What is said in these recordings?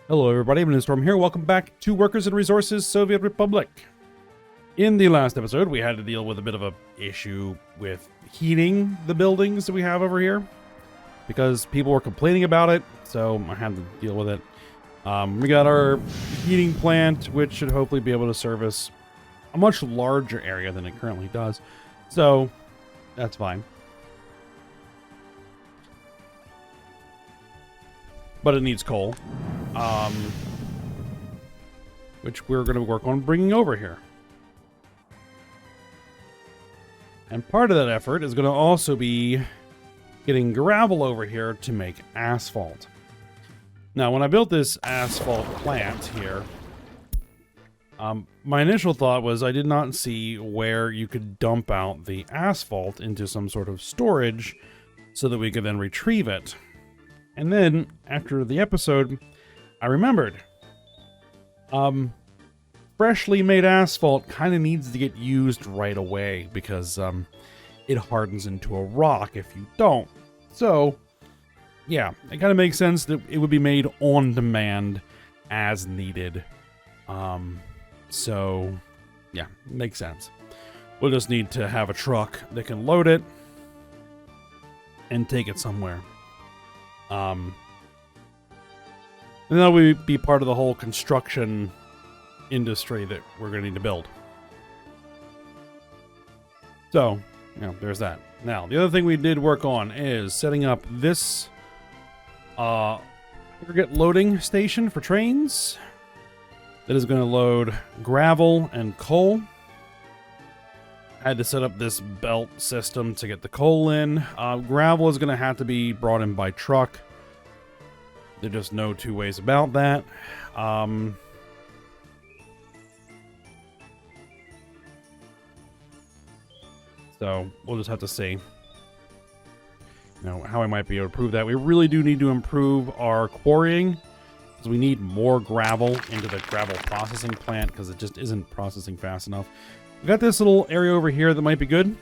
Hello everybody, I'm Storm here. Welcome back to Workers and Resources Soviet Republic. In the last episode, we had to deal with a bit of a issue with heating the buildings that we have over here because people were complaining about it, so I had to deal with it. We got our heating plant, which should hopefully be able to service a much larger area than it currently does, so that's fine. But it needs coal, which we're going to work on bringing over here. And part of that effort is going to also be getting gravel over here to make asphalt. Now, when I built this asphalt plant here, my initial thought was I did not see where you could dump out the asphalt into some sort of storage so that we could then retrieve it. And then, after the episode, I remembered. Freshly made asphalt kind of needs to get used right away because it hardens into a rock if you don't. So, yeah, it kind of makes sense that it would be made on demand as needed. So, yeah, makes sense. We'll just need to have a truck that can load it and take it somewhere. And that would be part of the whole construction industry that we're going to need to build. So, there's that. Now, the other thing we did work on is setting up this aggregate loading station for trains that is going to load gravel and coal. I had to set up this belt system to get the coal in. Gravel is going to have to be brought in by truck. There's just no two ways about that. So we'll just have to see, how I might be able to improve that. We really do need to improve our quarrying because we need more gravel into the gravel processing plant because it just isn't processing fast enough. We got this little area over here that might be good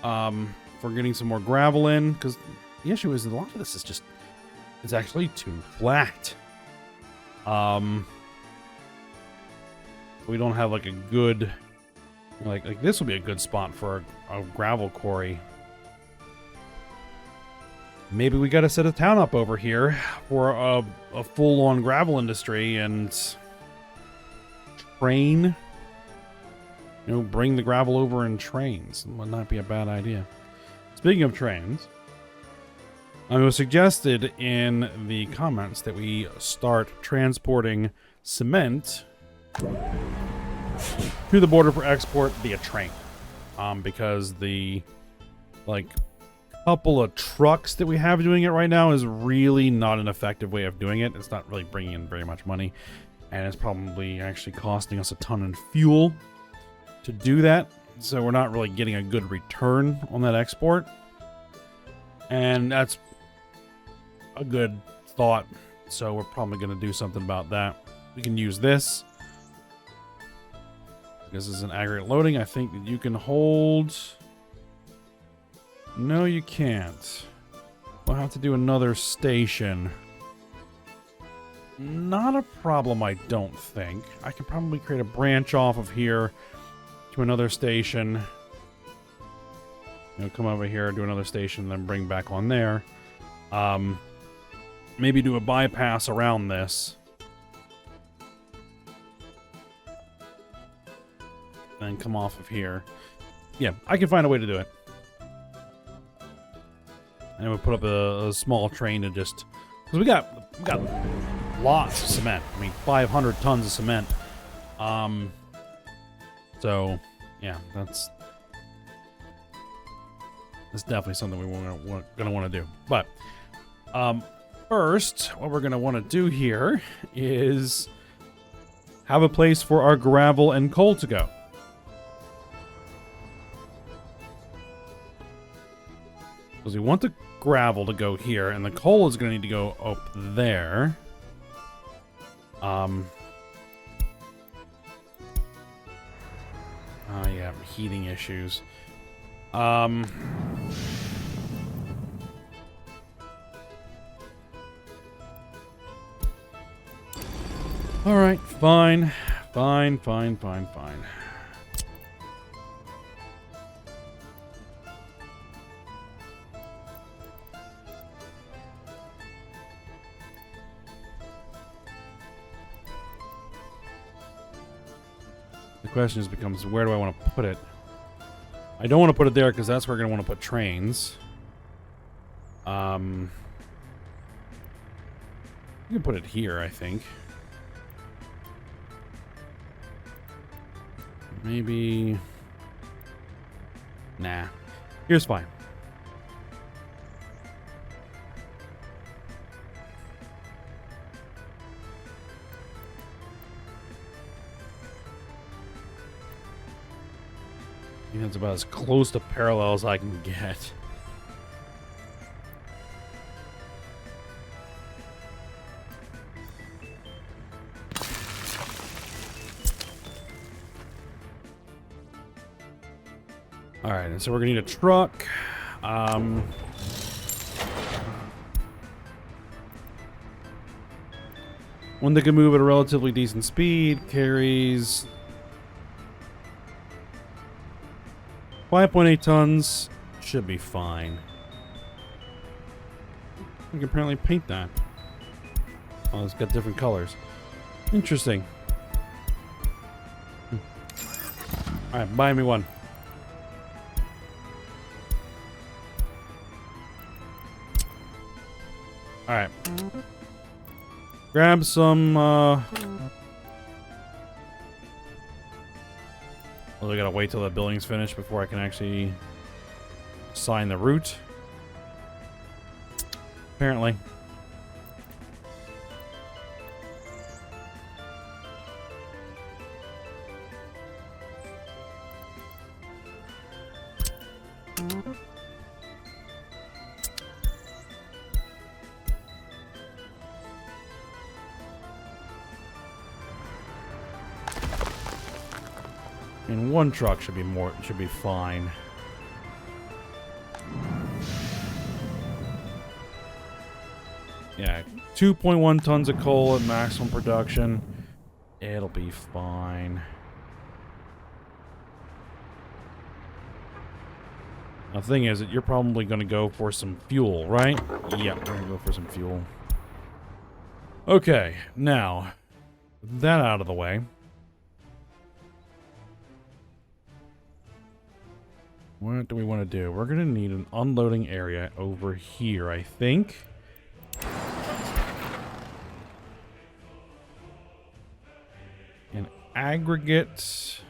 for getting some more gravel in, because the issue is that a lot of this is just, it's actually too flat. We don't have like a good, like this would be a good spot for a gravel quarry. Maybe we got to set a town up over here for a full-on gravel industry and train. Bring the gravel over in trains. Would not be a bad idea. Speaking of trains, it was suggested in the comments that we start transporting cement to the border for export via train. Because the, couple of trucks that we have doing it right now is really not an effective way of doing it. It's not really bringing in very much money. And it's probably actually costing us a ton in fuel to do that, so we're not really getting a good return on that export, and that's a good thought, so we're probably going to do something about that. We can use this. This is an aggregate loading. I think that you can hold... No, you can't. We'll have to do another station. Not a problem, I don't think. I can probably create a branch off of here to another station. Come over here, do another station, then bring back on there. Maybe do a bypass around this. Then come off of here. Yeah, I can find a way to do it. And we'll put up a small train to just... Because we got lots of cement. 500 tons of cement. So, yeah, that's definitely something we're gonna want to do. But first, what we're gonna want to do here is have a place for our gravel and coal to go. Because we want the gravel to go here, and the coal is gonna need to go up there. Oh yeah, heating issues. All right, fine. Fine. The question becomes, where do I want to put it? I don't want to put it there because that's where we're going to want to put trains. You can put it here, I think. Maybe... Nah. Here's fine. I think that's about as close to parallel as I can get. Alright, and so we're gonna need a truck. One that can move at a relatively decent speed, carries 5.8 tons, should be fine. We can apparently paint that. Oh, it's got different colors. Interesting. Alright, buy me one. Alright. Grab some, well, I gotta wait till the building's finished before I can actually sign the route. Apparently. And one truck should be fine. Yeah, 2.1 tons of coal at maximum production. It'll be fine. The thing is that you're probably going to go for some fuel, right? Yeah, we're going to go for some fuel. Okay, now, with that out of the way. What do we want to do? We're going to need an unloading area over here, I think. An aggregate.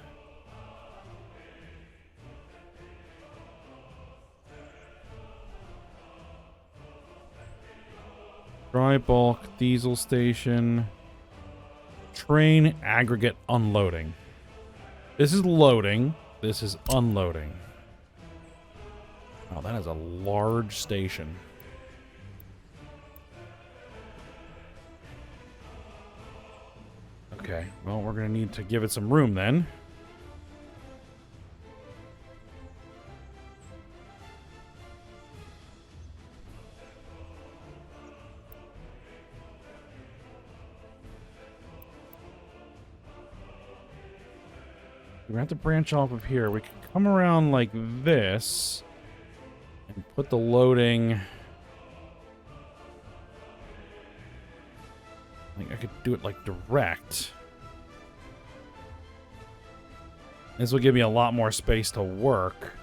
Dry bulk, diesel station. Train aggregate unloading. This is loading. This is unloading. Oh, that is a large station. Okay, well, we're going to need to give it some room then. We have to branch off of here. We can come around like this. And put the loading... I could do it like direct. This will give me a lot more space to work.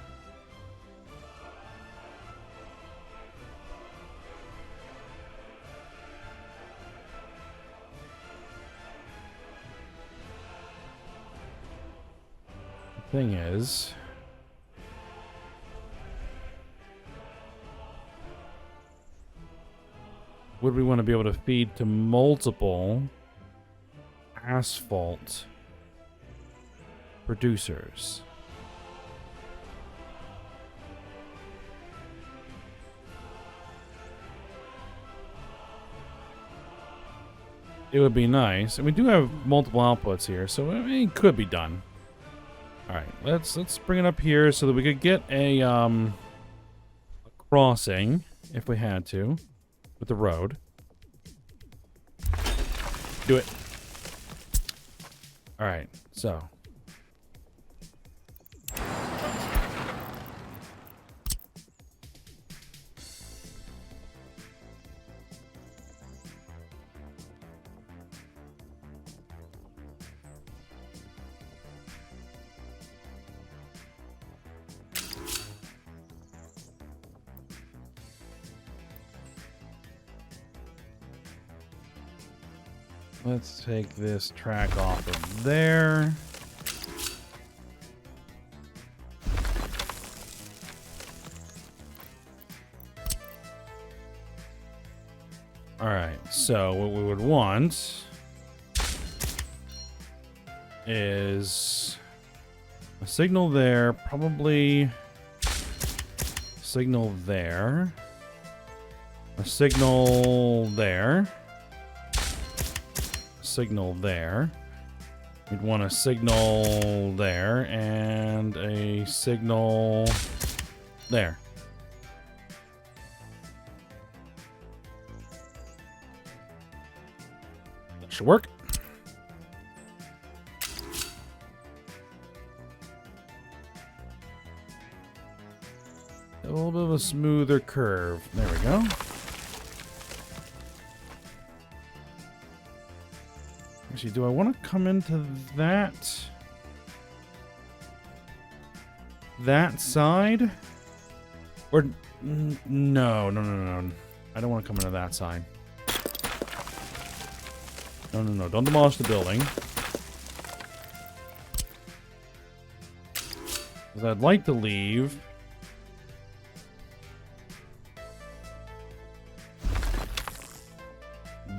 The thing is... would we want to be able to feed to multiple asphalt producers? It would be nice. And we do have multiple outputs here, so it could be done. Alright, let's bring it up here so that we could get a crossing, if we had to. With the road. Do it. All right, so. Let's take this track off of there. All right, so what we would want is a signal there, probably signal there, a signal there. Signal there. We'd want a signal there and a signal there. That should work. A little bit of a smoother curve. There we go. Actually, do I want to come into that side? Or no. I don't want to come into that side. No. Don't demolish the building. Because I'd like to leave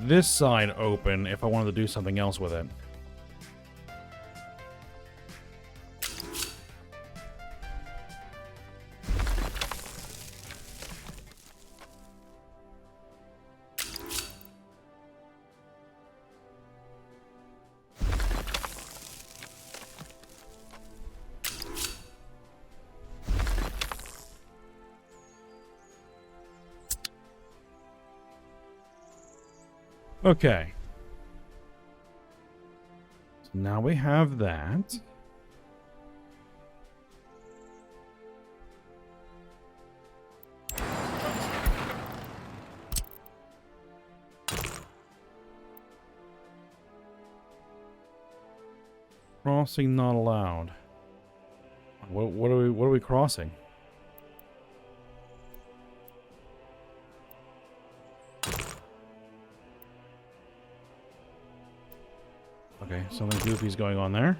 this side open if I wanted to do something else with it. Okay. So now we have that. Crossing not allowed. What are we crossing? Okay, something goofy's going on there.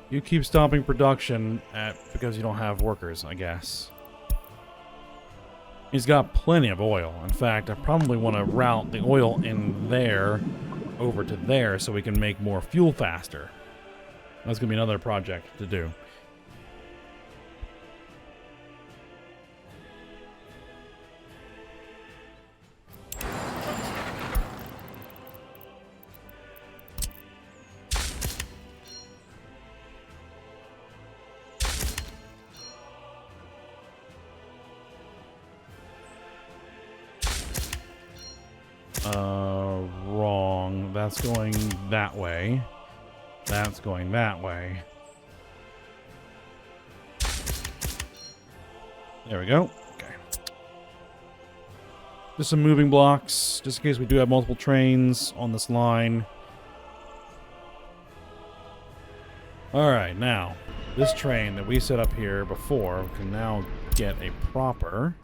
You keep stopping production because you don't have workers, I guess. He's got plenty of oil. In fact, I probably want to route the oil in there over to there so we can make more fuel faster. That's going to be another project to do. Wrong. That's going that way. That's going that way. There we go. Okay. Just some moving blocks, just in case we do have multiple trains on this line. Alright, now, this train that we set up here before can now get a proper...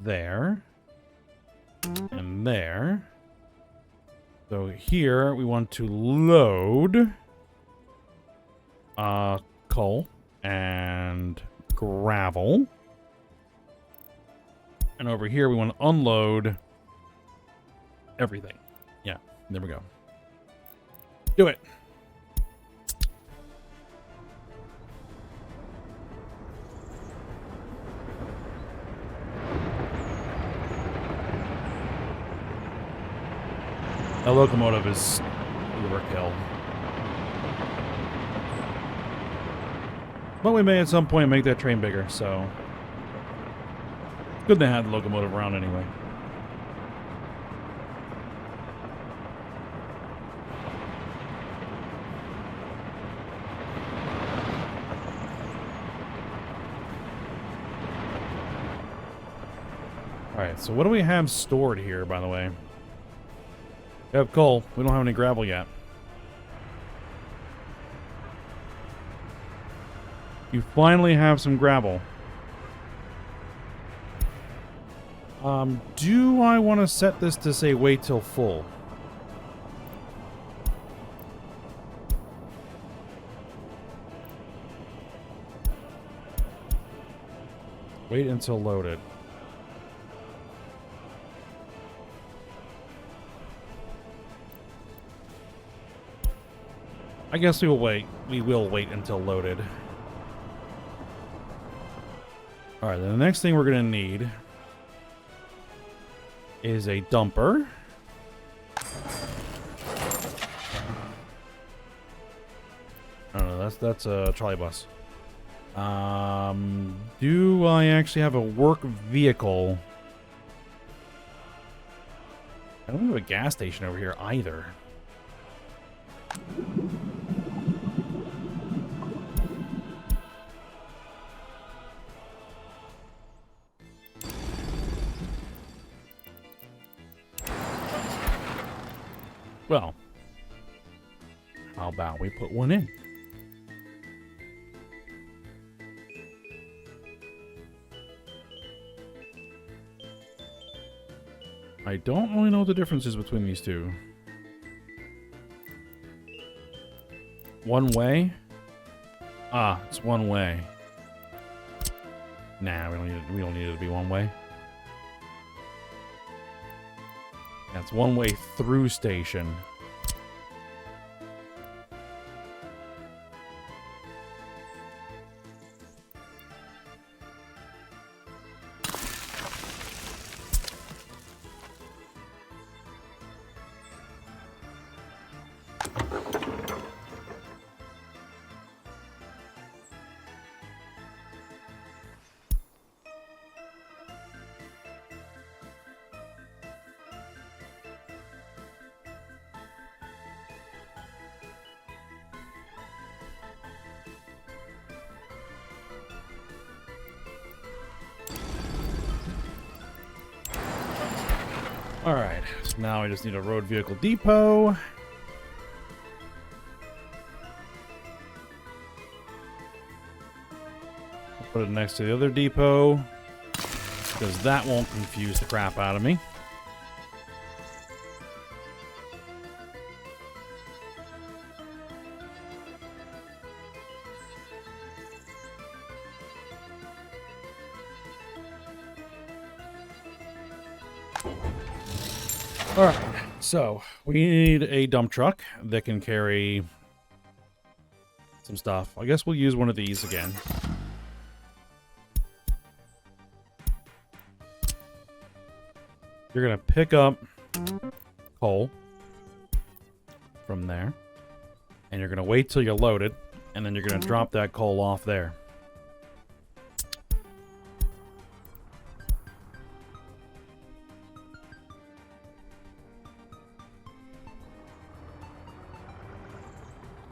there. And there. So here we want to load coal and gravel. And over here we want to unload everything. Yeah, there we go. Do it. A locomotive is overkill. But we may at some point make that train bigger, so... Good to have the locomotive around anyway. Alright, so what do we have stored here, by the way? We have coal. We don't have any gravel yet. You finally have some gravel. Do I want to set this to say wait till full? Wait until loaded. I guess we will wait. We will wait until loaded. Alright, then the next thing we're going to need is a dumper. Oh no, that's a trolley bus. Do I actually have a work vehicle? I don't have a gas station over here either. Well, how about we put one in? I don't really know what the difference is between these two. One way? Ah, it's one way. Nah, we don't need it to be one way. That's one way through station. Alright, so now I just need a road vehicle depot. I'll put it next to the other depot, because that won't confuse the crap out of me. Alright, so we need a dump truck that can carry some stuff. I guess we'll use one of these again. You're going to pick up coal from there, and you're going to wait till you're loaded, and then you're going to drop that coal off there.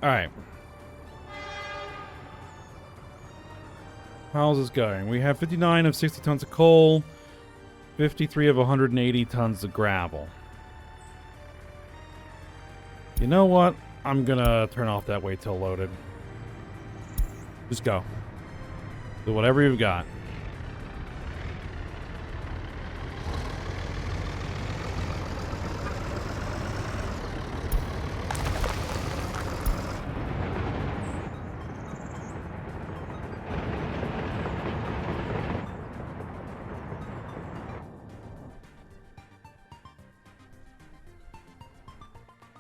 Alright. How's this going? We have 59 of 60 tons of coal, 53 of 180 tons of gravel. You know what? I'm gonna turn off that wait till loaded. Just go. Do whatever you've got.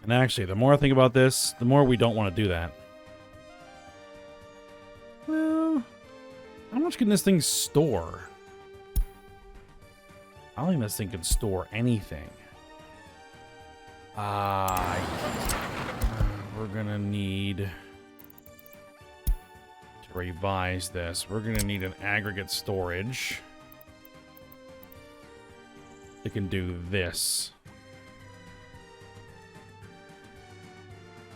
And actually, the more I think about this, the more we don't want to do that. Well, how much can this thing store? I don't think this thing can store anything. We're gonna need to revise this. We're gonna need an aggregate storage. It can do this.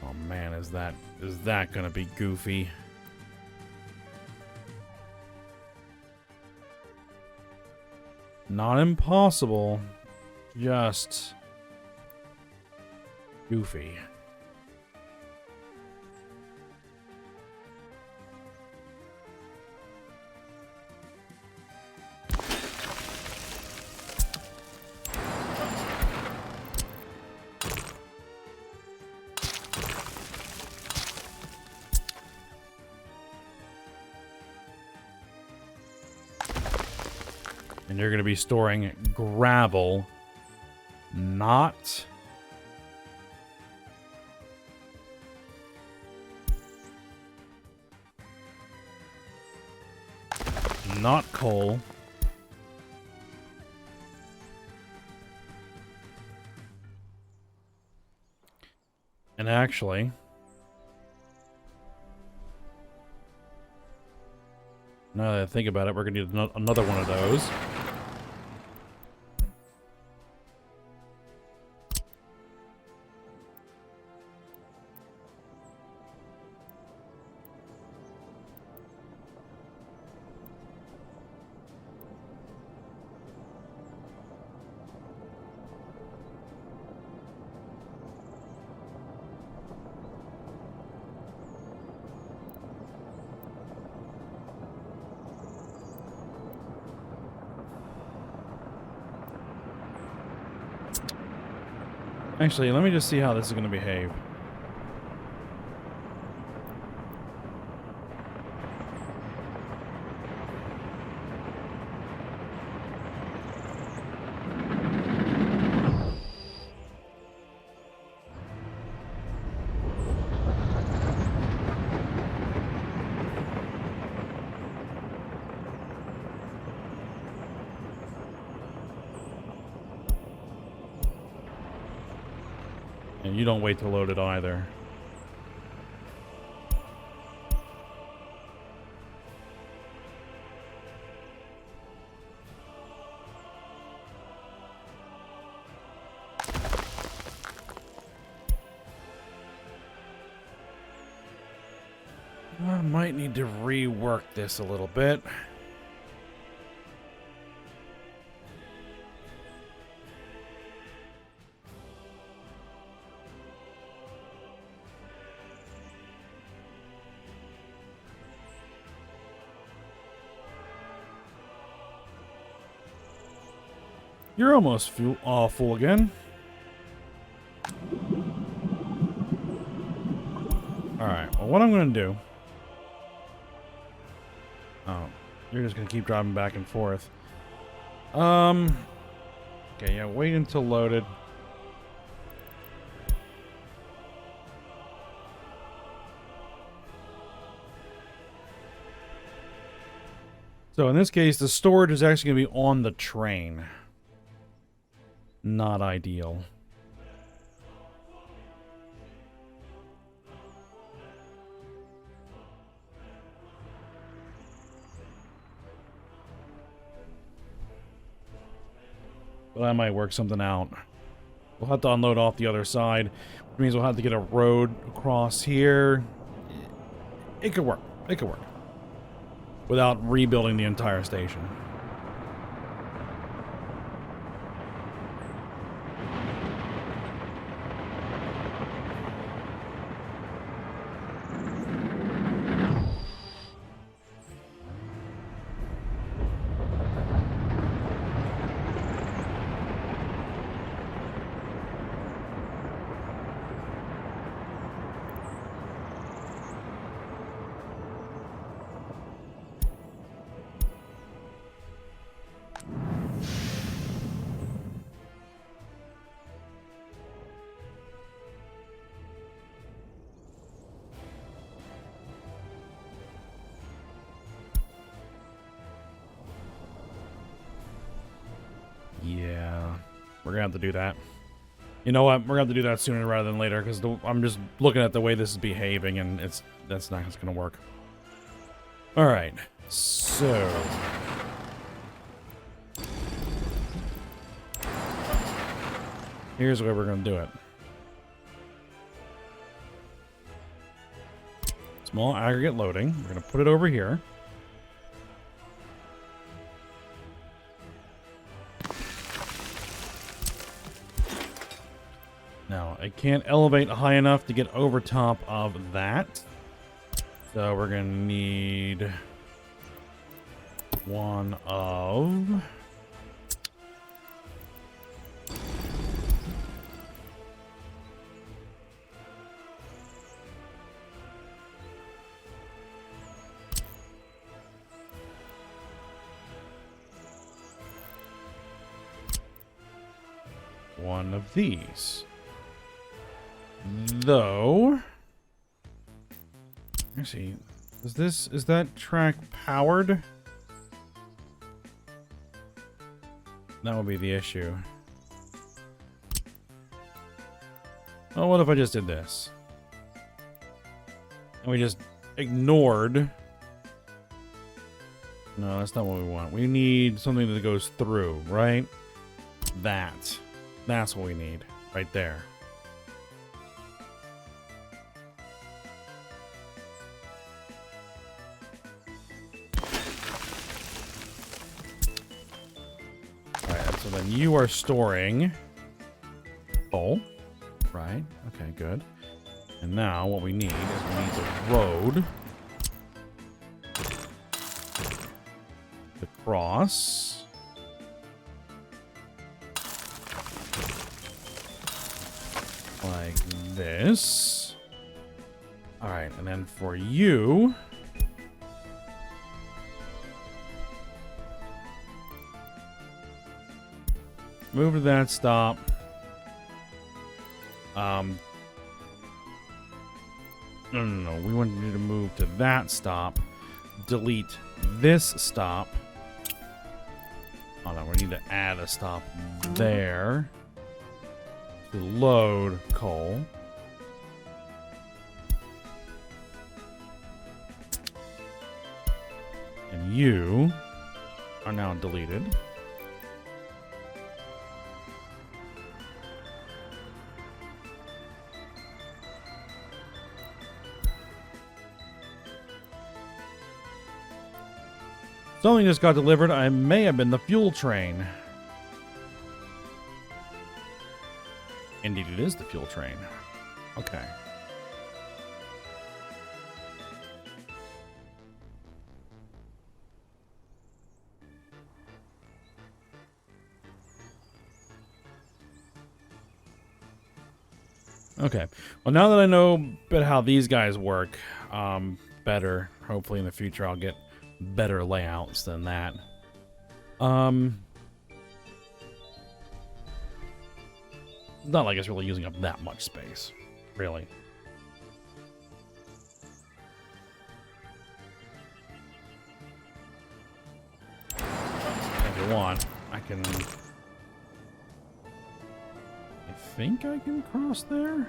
Oh man, is that gonna be goofy? Not impossible, just goofy. And you're going to be storing gravel, not coal. And actually, now that I think about it, we're going to need another one of those. Actually, let me just see how this is going to behave. And you don't wait to load it either. I might need to rework this a little bit. You're almost full again. Alright, well, what I'm going to do... Oh, you're just going to keep driving back and forth. Okay, yeah, wait until loaded. So in this case, the storage is actually going to be on the train. Not ideal. Well, that might work something out. We'll have to unload off the other side, which means we'll have to get a road across here. It could work. It could work. Without rebuilding the entire station. Yeah, we're gonna have to do that. You know what? We're going to have to do that sooner rather than later because I'm just looking at the way this is behaving and that's not going to work. All right. So here's the way we're going to do it. Small aggregate loading. We're going to put it over here. Now, I can't elevate high enough to get over top of that. So we're going to need one of... one of these. Though, let's see, is that track powered? That would be the issue. Oh, what if I just did this? And we just ignored. No, that's not what we want. We need something that goes through, right? That's what we need right there. So then you are storing coal, right? Okay, good. And now what we need is we need the road to cross. Like this. All right, and then for you... move to that stop. No. We want you to move to that stop. Delete this stop. Oh no, we need to add a stop there. To load coal. And you are now deleted. Something just got delivered. I may have been the fuel train. Indeed, it is the fuel train. Okay. Okay. Well, now that I know a bit how these guys work, better. Hopefully in the future I'll get better layouts than that. Not like it's really using up that much space, really. If you want, I can... I think I can cross there?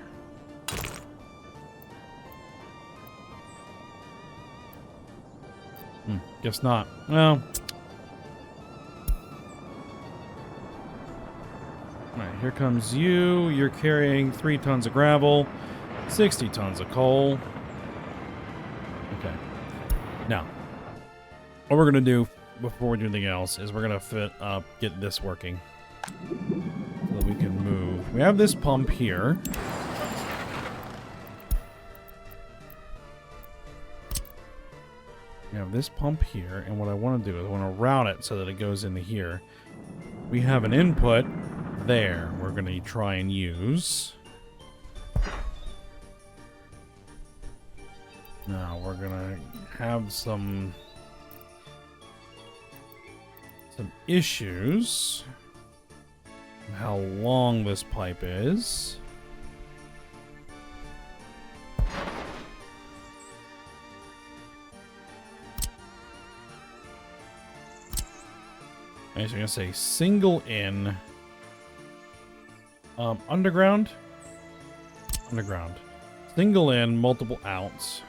Guess not. Well... Alright, here comes you. You're carrying 3 tons of gravel, 60 tons of coal. Okay. Now, what we're going to do before we do anything else is we're going to get this working. So that we can move. We have this pump here. We have this pump here, and what I want to do is I want to route it so that it goes into here. We have an input there we're going to try and use. Now we're going to have some issues with how long this pipe is. I'm going to say single in Underground. Underground. Single in, multiple outs.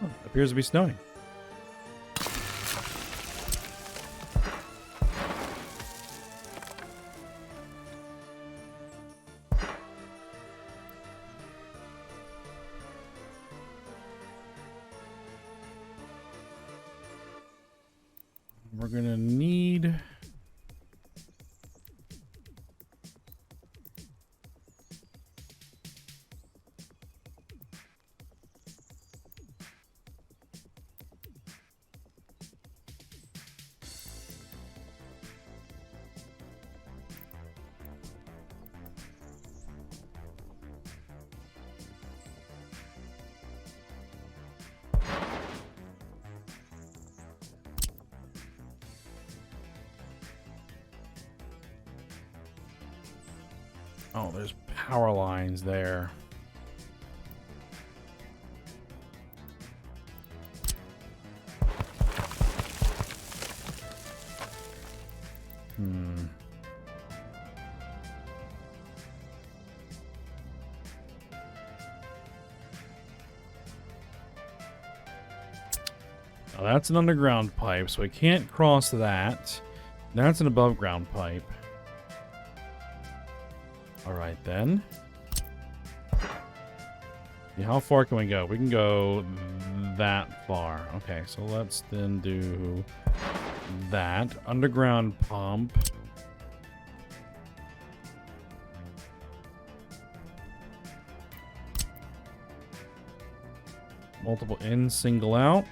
Huh, appears to be snowing. We're gonna need... Oh, there's power lines there. Now that's an underground pipe, so we can't cross that. That's an above ground pipe. Alright then. Yeah, how far can we go? We can go that far. Okay, so let's then do that. Underground pump. Multiple in, single out.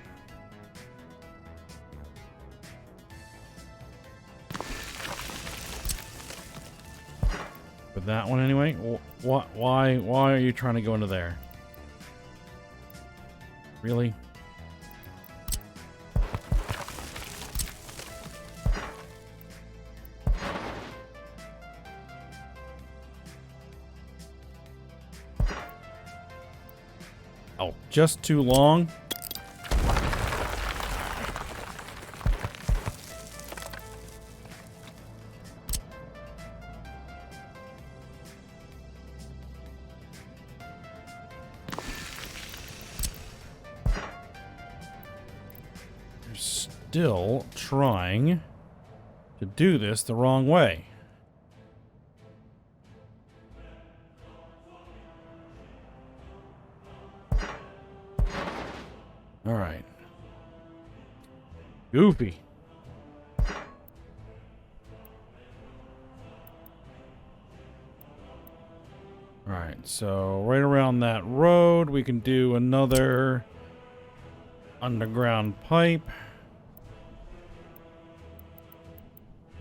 For that one anyway. Why are you trying to go into there? Really? Oh, just too long. Still trying to do this the wrong way. All right. Goofy. All right, so right around that road, we can do another underground pipe.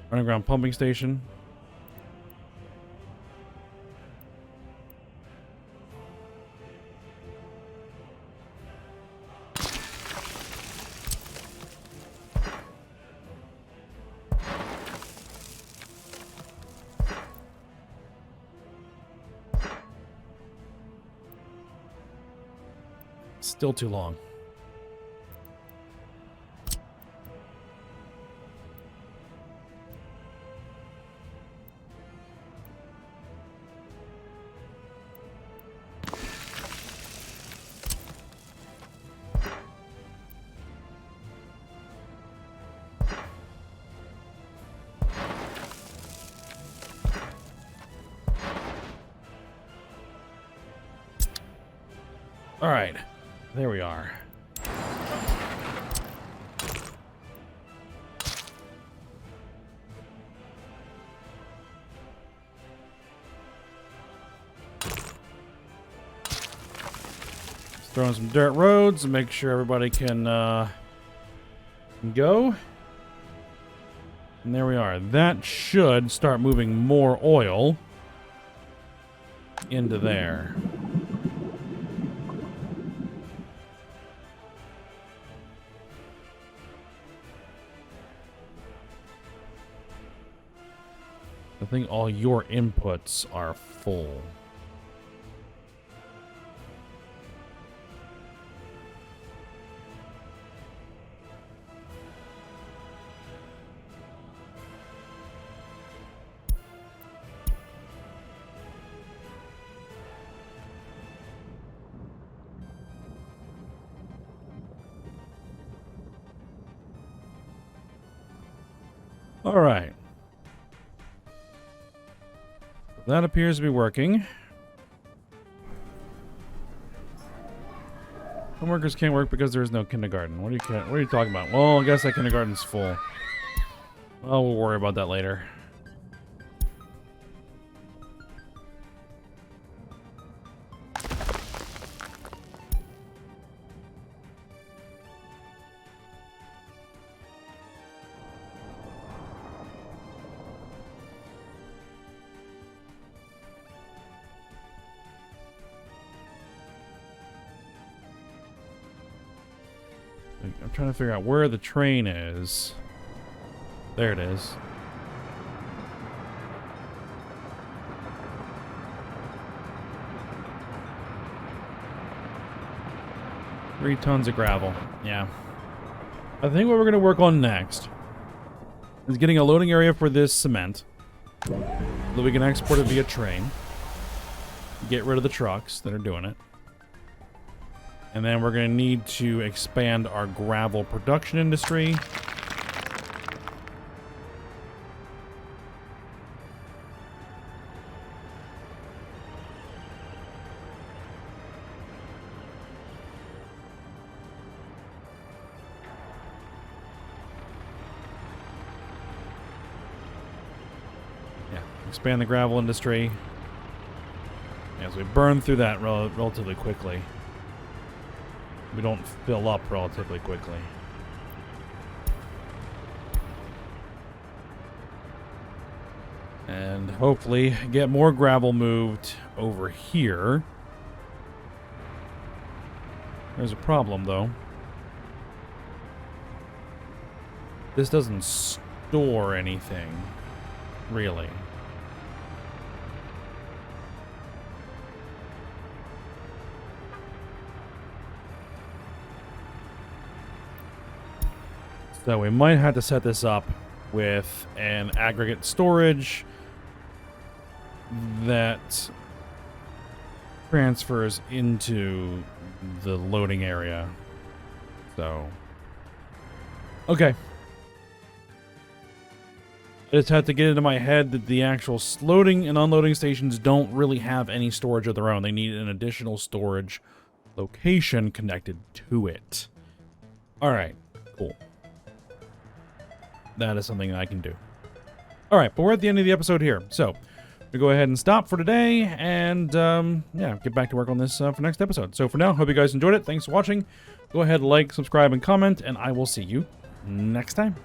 Underground pumping station. Still too long. All right, there we are. Just throwing some dirt roads and make sure everybody can go. And there we are. That should start moving more oil into there. I think all your inputs are full. All right. That appears to be working. Home workers can't work because there is no kindergarten. What are you talking about? Well, I guess that kindergarten's full. Well, we'll worry about that later. I'm trying to figure out where the train is. There it is. Three tons of gravel. Yeah. I think what we're going to work on next is getting a loading area for this cement so that we can export it via train. Get rid of the trucks that are doing it. And then we're going to need to expand our gravel production industry. Yeah, expand the gravel industry. As we burn through that relatively quickly. We don't fill up relatively quickly. And hopefully get more gravel moved over here. There's a problem, though. This doesn't store anything, really. So we might have to set this up with an aggregate storage that transfers into the loading area. So, okay. I just had to get into my head that the actual loading and unloading stations don't really have any storage of their own. They need an additional storage location connected to it. All right, cool. That is something I can do. All right, but we're at the end of the episode here. So we go ahead and stop for today and, yeah, get back to work on this for next episode. So for now, hope you guys enjoyed it. Thanks for watching. Go ahead, like, subscribe, and comment, and I will see you next time.